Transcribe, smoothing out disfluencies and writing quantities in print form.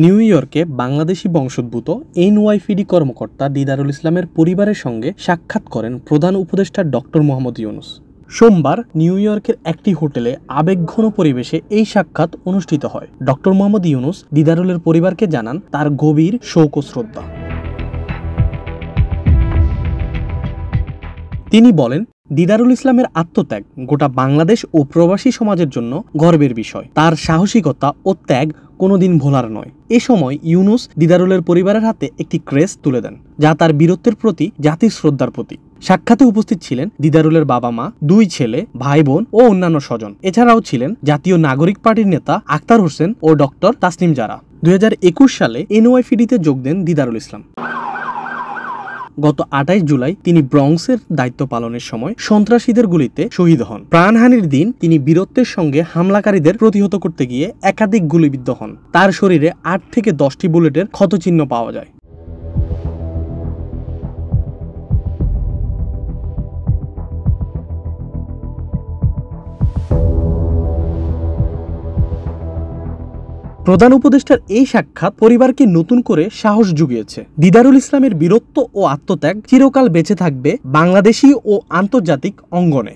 New ইয়র্কে বাংলাদেশি বংশোদ্ভূত NYPD কর্মকর্তা দিদারুল ইসলামের পরিবারের সঙ্গে সাক্ষাৎ করেন প্রধান উপদেষ্টা ডক্টর মোহাম্মদ ইউনূস। সোমবার নিউ ইয়র্কের একটি হোটেলে আবেগঘন পরিবেশে এই সাক্ষাৎ অনুষ্ঠিত হয়। ডক্টর মোহাম্মদ ইউনূস দিদারুলের পরিবারকে জানান তার গভীর শোক ও শ্রদ্ধা। তিনি বলেন, দিদারুল ইসলামের আত্মত্যাগ গোটা বাংলাদেশ ও প্রবাসী সমাজের জন্য গর্বের বিষয়। তার সাহসিকতা ও ত্যাগ কোনোদিন ভোলার নয়। এ সময় ইউনূস দিদারুলের পরিবারের হাতে একটি ক্রেস্ট তুলে দেন, যা তার বীরত্বের প্রতি জাতির শ্রদ্ধার প্রতীক। সাক্ষাতে উপস্থিত ছিলেন দিদারুলের বাবা মা, 2 ছেলে, ভাই বোন ও অন্যান্য স্বজন। এছাড়াও ছিলেন জাতীয় নাগরিক পার্টির নেতা আখতার হোসেন ও ডক্টর তাসনিম জারা। 2021 সালে এনওয়াইপিডিতে যোগ দেন দিদারুল ইসলাম। গত 28 জুলাই তিনি ব্রঙ্কসের দায়িত্ব পালনের সময় সন্ত্রাসীদের গুলিতে শহীদ হন। প্রাণহানির দিন তিনি বীরত্বের সঙ্গে হামলাকারীদের প্রতিহত করতে গিয়ে একাধিক গুলিবিদ্ধ হন। তার শরীরে 8 থেকে 10টি বুলেটের ক্ষতচিহ্ন পাওয়া যায়। প্রধান উপদেষ্টার এই সাক্ষাৎ পরিবারকে নতুন করে সাহস জুগিয়েছে। দিদারুল ইসলামের বীরত্ব ও আত্মত্যাগ চিরকাল বেঁচে থাকবে বাংলাদেশি ও আন্তর্জাতিক অঙ্গনে।